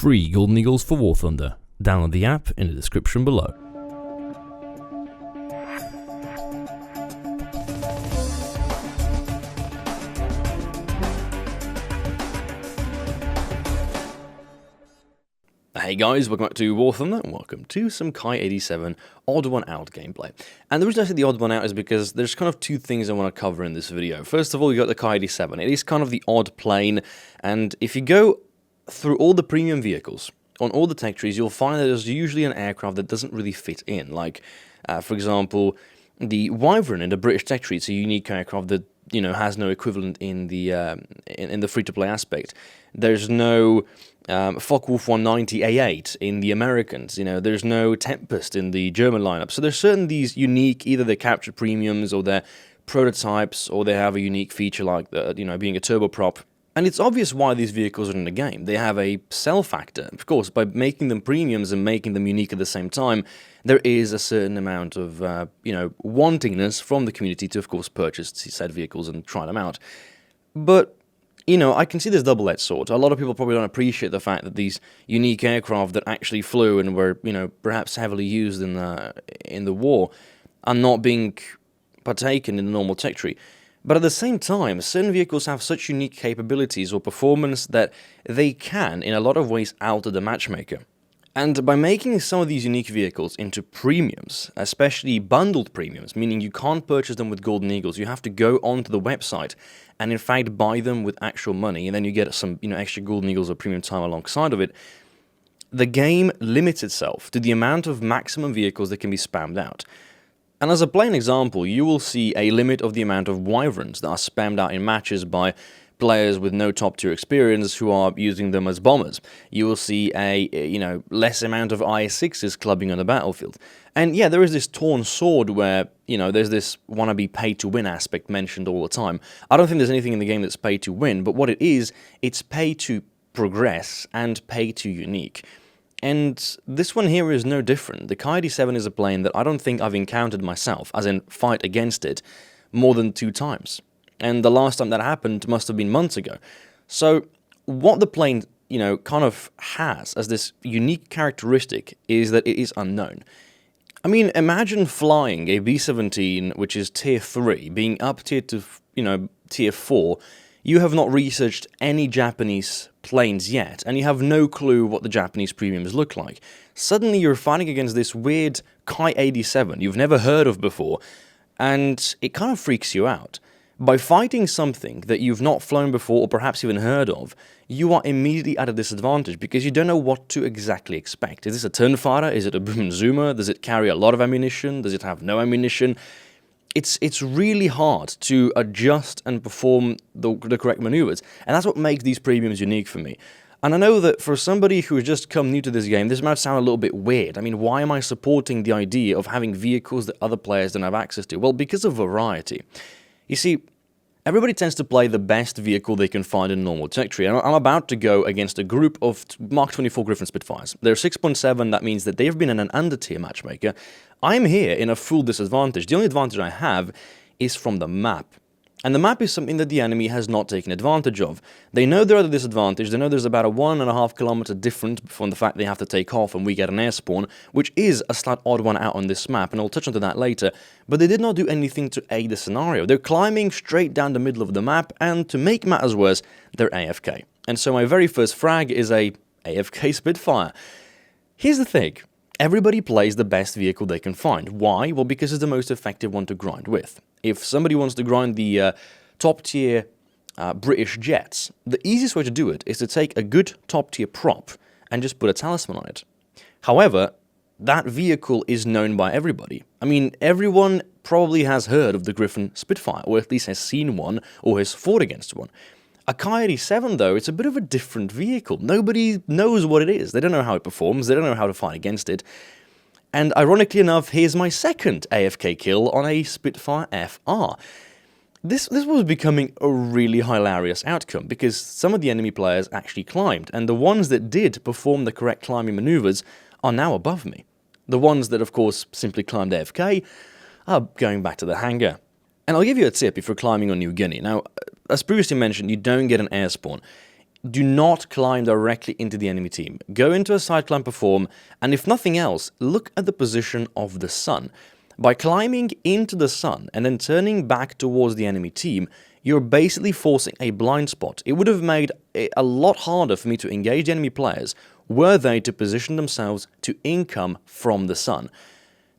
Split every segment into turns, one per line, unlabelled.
free Golden Eagles for War Thunder. Download the app in the description below. Hey guys, welcome back to War Thunder, and welcome to some Kai 87 Odd One Out gameplay. And the reason I say the Odd One Out is because there's kind of two things I want to cover in this video. First of all, you got the Kai 87. It is kind of the odd plane, and if you go through all the premium vehicles, on all the tech trees, you'll find that there's usually an aircraft that doesn't really fit in. Like, for example, the Wyvern in the British tech tree. It's a unique aircraft that, you know, has no equivalent in the free-to-play aspect. There's no Focke-Wulf 190 A8 in the Americans. You know, there's no Tempest in the German lineup. So there's certain these unique, either they're captured premiums or they're prototypes, or they have a unique feature like the, you know, being a turboprop. And it's obvious why these vehicles are in the game. They have a sell factor. Of course, by making them premiums and making them unique at the same time, there is a certain amount of, you know, wantingness from the community to, of course, purchase said vehicles and try them out. But, you know, I can see this double-edged sword. A lot of people probably don't appreciate the fact that these unique aircraft that actually flew and were, you know, perhaps heavily used in the war are not being partaken in the normal tech tree. But at the same time, certain vehicles have such unique capabilities or performance that they can, in a lot of ways, alter the matchmaker. And by making some of these unique vehicles into premiums, especially bundled premiums, meaning you can't purchase them with Golden Eagles, you have to go onto the website and in fact buy them with actual money, and then you get some, you know, extra Golden Eagles or premium time alongside of it, the game limits itself to the amount of maximum vehicles that can be spammed out. And as a plain example, you will see a limit of the amount of Wyverns that are spammed out in matches by players with no top-tier experience who are using them as bombers. You will see a, you know, less amount of IS-6s clubbing on the battlefield. And yeah, there is this torn sword where, you know, there's this wannabe pay-to-win aspect mentioned all the time. I don't think there's anything in the game that's pay-to-win, but what it is, it's pay-to-progress and pay-to-unique. And this one here is no different. The Kai 87 is a plane that I don't think I've encountered myself, as in fight against it, more than 2 times. And the last time that happened must have been months ago. So what the plane, you know, kind of has as this unique characteristic is that it is unknown. I mean, imagine flying a B-17, which is tier 3, being up tier to, you know, tier 4. You have not researched any Japanese planes yet, and you have no clue what the Japanese premiums look like. Suddenly you're fighting against this weird Kai 87 you've never heard of before, and it kind of freaks you out. By fighting something that you've not flown before or perhaps even heard of, you are immediately at a disadvantage because you don't know what to exactly expect. Is this a turn fighter? Is it a boom zoomer? Does it carry a lot of ammunition? Does it have no ammunition? It's really hard to adjust and perform the correct maneuvers, and that's what makes these premiums unique for me. And I know that for somebody who has just come new to this game, this might sound a little bit weird. I mean, why am I supporting the idea of having vehicles that other players don't have access to? Well, because of variety. You see, everybody tends to play the best vehicle they can find in a normal tech tree, and I'm about to go against a group of Mark 24 Griffin Spitfires. They're 6.7, that means that they've been in an under-tier matchmaker. I'm here in a full disadvantage. The only advantage I have is from the map. And the map is something that the enemy has not taken advantage of. They know they're at a disadvantage, they know there's about a 1.5 kilometer difference from the fact they have to take off and we get an air spawn, which is a slight odd one out on this map, and I'll touch onto that later, but they did not do anything to aid the scenario. They're climbing straight down the middle of the map, and to make matters worse, they're AFK. And so my very first frag is a AFK Spitfire. Here's the thing. Everybody plays the best vehicle they can find. Why? Well, because it's the most effective one to grind with. If somebody wants to grind the top-tier British jets, the easiest way to do it is to take a good top-tier prop and just put a talisman on it. However, that vehicle is known by everybody. I mean, everyone probably has heard of the Griffin Spitfire, or at least has seen one, or has fought against one. A Kai 87, though, it's a bit of a different vehicle. Nobody knows what it is. They don't know how it performs. They don't know how to fight against it. And ironically enough, here's my second AFK kill on a Spitfire FR. This was becoming a really hilarious outcome because some of the enemy players actually climbed, and the ones that did perform the correct climbing maneuvers are now above me. The ones that, of course, simply climbed AFK are going back to the hangar. And I'll give you a tip if you're climbing on New Guinea. Now, as previously mentioned, you don't get an air spawn. do not climb directly into the enemy team. Go into a side climb perform, and if nothing else, look at the position of the sun. By climbing into the sun and then turning back towards the enemy team, you're basically forcing a blind spot. It would have made it a lot harder for me to engage enemy players were they to position themselves to income from the sun.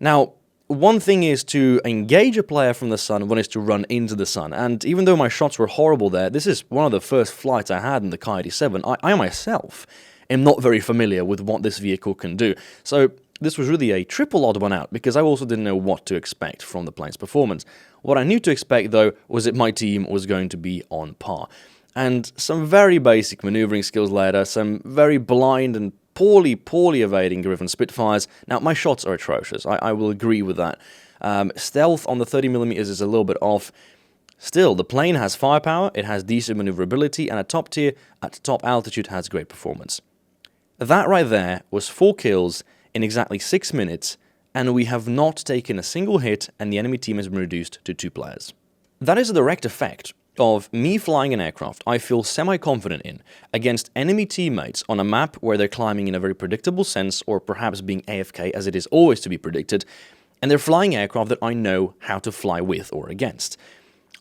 Now, one thing is to engage a player from the sun, one is to run into the sun, and even though my shots were horrible there, this is one of the first flights I had in the Ki-87, I myself am not very familiar with what this vehicle can do, so this was really a triple odd one out, because I also didn't know what to expect from the plane's performance. What I knew to expect, though, was that my team was going to be on par. And some very basic maneuvering skills later, some very blind and poorly evading Griffin Spitfires. Now, my shots are atrocious, I will agree with that. Stealth on the 30mm is a little bit off. Still, the plane has firepower, it has decent maneuverability, and at top tier, at top altitude, has great performance. That right there was 4 kills in exactly 6 minutes, and we have not taken a single hit, and the enemy team has been reduced to 2 players. That is a direct effect of me flying an aircraft I feel semi-confident in against enemy teammates on a map where they're climbing in a very predictable sense, or perhaps being AFK as it is always to be predicted, and they're flying aircraft that I know how to fly with or against.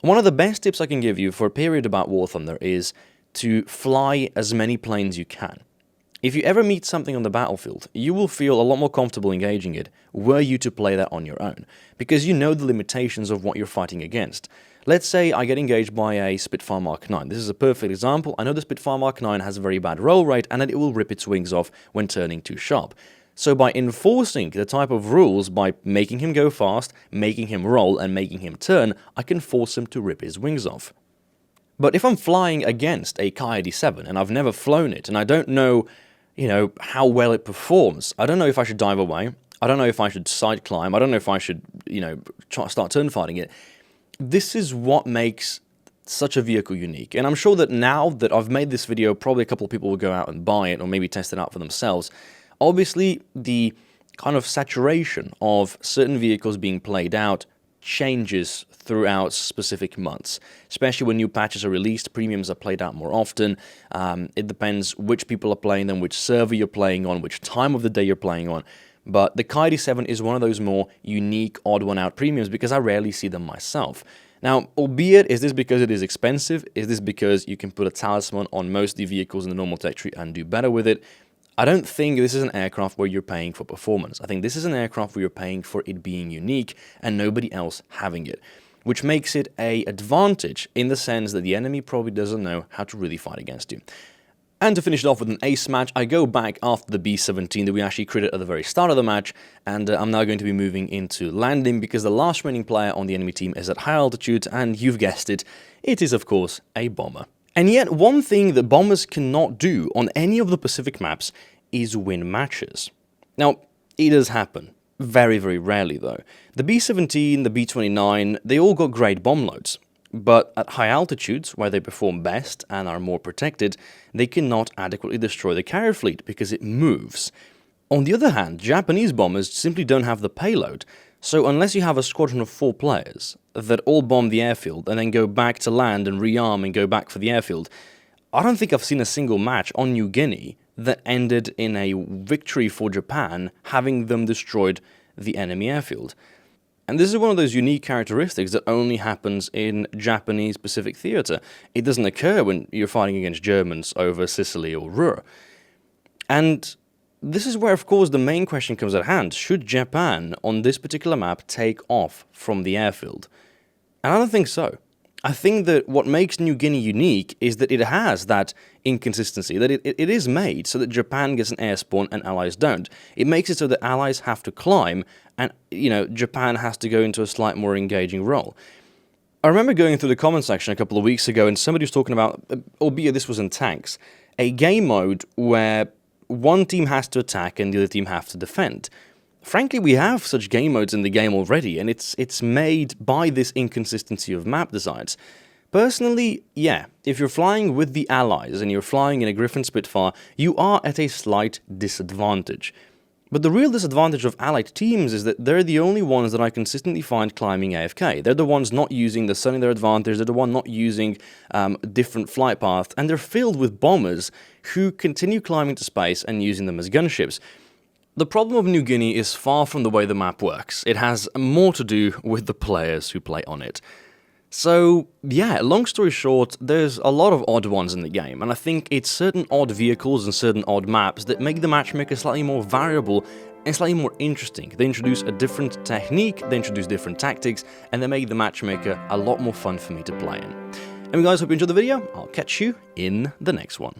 One of the best tips I can give you for a period about War Thunder is to fly as many planes you can. If you ever meet something on the battlefield, you will feel a lot more comfortable engaging it were you to play that on your own, because you know the limitations of what you're fighting against. Let's say I get engaged by a Spitfire Mark 9. This is a perfect example. I know the Spitfire Mark 9 has a very bad roll rate and that it will rip its wings off when turning too sharp. So by enforcing the type of rules, by making him go fast, making him roll, and making him turn, I can force him to rip his wings off. But if I'm flying against a Ki-87 and I've never flown it and I don't know how well it performs, I don't know if I should dive away, I don't know if I should side climb, I don't know if I should, start turn fighting it. This is what makes such a vehicle unique, and I'm sure that now that I've made this video, probably a couple of people will go out and buy it, or maybe test it out for themselves. Obviously, the kind of saturation of certain vehicles being played out changes throughout specific months, especially when new patches are released. Premiums are played out more often. It depends which people are playing them, which server you're playing on, which time of the day you're playing on. But the Ki-87 is one of those more unique, odd one out premiums because I rarely see them myself. Now, albeit, is this because it is expensive? Is this because you can put a talisman on most of the vehicles in the normal tech tree and do better with it? I don't think this is an aircraft where you're paying for performance. I think this is an aircraft where you're paying for it being unique and nobody else having it, which makes it an advantage in the sense that the enemy probably doesn't know how to really fight against you. And to finish it off with an ace match, I go back after the B-17 that we actually created at the very start of the match, and I'm now going to be moving into landing because the last remaining player on the enemy team is at high altitude, and you've guessed it, it is of course a bomber. And yet, one thing that bombers cannot do on any of the Pacific maps is win matches. Now, it does happen. Very, very rarely, though. The B-17, the B-29, they all got great bomb loads. But at high altitudes, where they perform best and are more protected, they cannot adequately destroy the carrier fleet because it moves. On the other hand, Japanese bombers simply don't have the payload. So unless you have a squadron of 4 players that all bomb the airfield and then go back to land and rearm and go back for the airfield, I don't think I've seen a single match on New Guinea that ended in a victory for Japan, having them destroyed the enemy airfield. And this is one of those unique characteristics that only happens in Japanese Pacific theater. It doesn't occur when you're fighting against Germans over Sicily or Ruhr. And this is where, of course, the main question comes at hand. Should Japan, on this particular map, take off from the airfield? And I don't think so. I think that what makes New Guinea unique is that it has that inconsistency, that it is made so that Japan gets an air spawn and allies don't. It makes it so that allies have to climb and, Japan has to go into a slightly more engaging role. I remember going through the comment section a couple of weeks ago and somebody was talking about, albeit this was in tanks, a game mode where one team has to attack and the other team have to defend. Frankly, we have such game modes in the game already, and it's made by this inconsistency of map designs. Personally, yeah, if you're flying with the allies and you're flying in a Griffin Spitfire, you are at a slight disadvantage. But the real disadvantage of allied teams is that they're the only ones that I consistently find climbing AFK. They're the ones not using the sun in their advantage, they're the one not using different flight paths, and they're filled with bombers who continue climbing to space and using them as gunships. The problem of New Guinea is far from the way the map works. It has more to do with the players who play on it. So, yeah, long story short, there's a lot of odd ones in the game, and I think it's certain odd vehicles and certain odd maps that make the matchmaker slightly more variable and slightly more interesting. They introduce a different technique, they introduce different tactics, and they make the matchmaker a lot more fun for me to play in. Anyway guys, hope you enjoyed the video. I'll catch you in the next one.